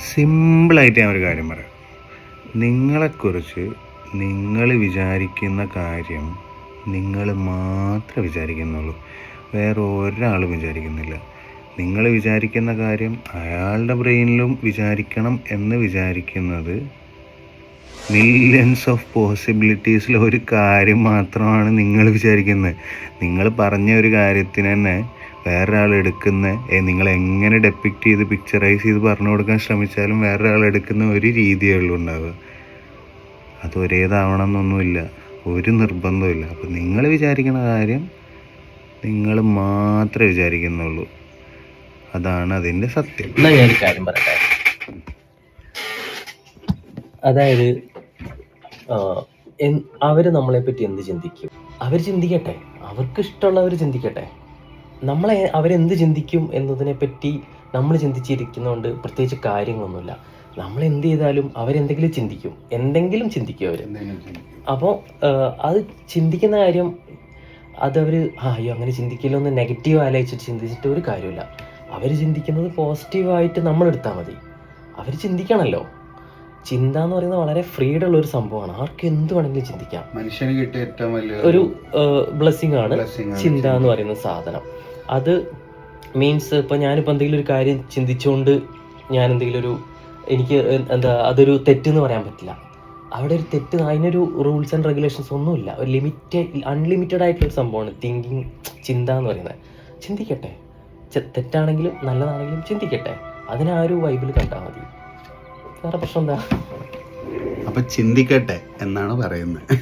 സിമ്പിളായിട്ട് ഞാൻ ഒരു കാര്യം പറയാം. നിങ്ങളെക്കുറിച്ച് നിങ്ങൾ വിചാരിക്കുന്ന കാര്യം നിങ്ങൾ മാത്രമേ വിചാരിക്കുന്നുള്ളൂ, വേറെ ഒരാളും വിചാരിക്കുന്നില്ല. നിങ്ങൾ വിചാരിക്കുന്ന കാര്യം അയാളുടെ ബ്രെയിനിലും വിചാരിക്കണം എന്ന് വിചാരിക്കുന്നത് മില്യൺസ് ഓഫ് പോസിബിലിറ്റീസിൽ ഒരു കാര്യം മാത്രമാണ് നിങ്ങൾ വിചാരിക്കുന്നത്. നിങ്ങൾ പറഞ്ഞ ഒരു കാര്യത്തിന് തന്നെ വേറൊരാൾ എടുക്കുന്ന നിങ്ങൾ എങ്ങനെ ഡെപ്പിക്റ്റ് ചെയ്ത് പിക്ചറൈസ് ചെയ്ത് പറഞ്ഞു കൊടുക്കാൻ ശ്രമിച്ചാലും വേറൊരാൾ എടുക്കുന്ന ഒരു രീതിയേ ഉള്ളൂ ഉണ്ടാവുക. അത് ഒരേതാവണം എന്നൊന്നുമില്ല, ഒരു നിർബന്ധമില്ല. അപ്പോൾ നിങ്ങൾ വിചാരിക്കുന്ന കാര്യം നിങ്ങൾ മാത്രമേ വിചാരിക്കുന്നുള്ളൂ, അതാണ് അതിൻ്റെ സത്യം. എന്നാൽ ഞാനൊരു കാര്യം പറയട്ടെ. അതായത് അവർ നമ്മളെപ്പറ്റി എന്ത് ചിന്തിക്കും? അവർ ചിന്തിക്കട്ടെ, അവർക്ക് ഇഷ്ടമുള്ളവർ ചിന്തിക്കട്ടെ. അവരെന്ത് ചിന്തിക്കും എന്നതിനെപ്പറ്റി നമ്മൾ ചിന്തിച്ചിരിക്കുന്നതുകൊണ്ട് പ്രത്യേകിച്ച് കാര്യങ്ങളൊന്നുമില്ല. നമ്മൾ എന്ത് ചെയ്താലും അവരെന്തെങ്കിലും ചിന്തിക്കും, എന്തെങ്കിലും ചിന്തിക്കും അവർ. അപ്പോൾ അത് ചിന്തിക്കുന്ന കാര്യം അതവർ അയ്യോ അങ്ങനെ ചിന്തിക്കില്ലോ എന്ന് നെഗറ്റീവ് ആലോചിച്ചിട്ട് ചിന്തിച്ചിട്ട് ഒരു കാര്യമില്ല. അവർ ചിന്തിക്കുന്നത് പോസിറ്റീവായിട്ട് നമ്മൾ എടുത്താൽ മതി. അവർ ചിന്തിക്കണമല്ലോ. ചിന്ത എന്ന് പറയുന്നത് വളരെ ഫ്രീഡം ഉള്ള ഒരു സംഭവമാണ്. ആർക്ക് എന്ത് വേണമെങ്കിലും ചിന്തിക്കാം. മനുഷ്യന് കിട്ടിയ ഏറ്റവും വലിയ ഒരു ബ്ലെസ്സിങ് ആണ് ചിന്ത എന്ന് പറയുന്ന സാധനം. അത് മീൻസ് ഇപ്പം ഞാനിപ്പോൾ എന്തെങ്കിലും ഒരു കാര്യം ചിന്തിച്ചുകൊണ്ട് ഞാൻ എന്തെങ്കിലും എനിക്ക് അതൊരു തെറ്റെന്ന് പറയാൻ പറ്റില്ല. അവിടെ ഒരു തെറ്റ്, അതിനൊരു റൂൾസ് ആൻഡ് റെഗുലേഷൻസ് ഒന്നുമില്ല. ഒരു അൺലിമിറ്റഡ് ആയിട്ടുള്ളൊരു സംഭവമാണ് തിങ്കിങ്, ചിന്ത എന്ന് പറയുന്നത്. ചിന്തിക്കട്ടെ, തെറ്റാണെങ്കിലും നല്ലതാണെങ്കിലും ചിന്തിക്കട്ടെ. അതിനെ ആ ഒരു വൈബിൽ കണ്ടാൽ മതി. വേറെ പ്രശ്നം എന്താ? അപ്പം ചിന്തിക്കട്ടെ എന്നാണ് പറയുന്നത്.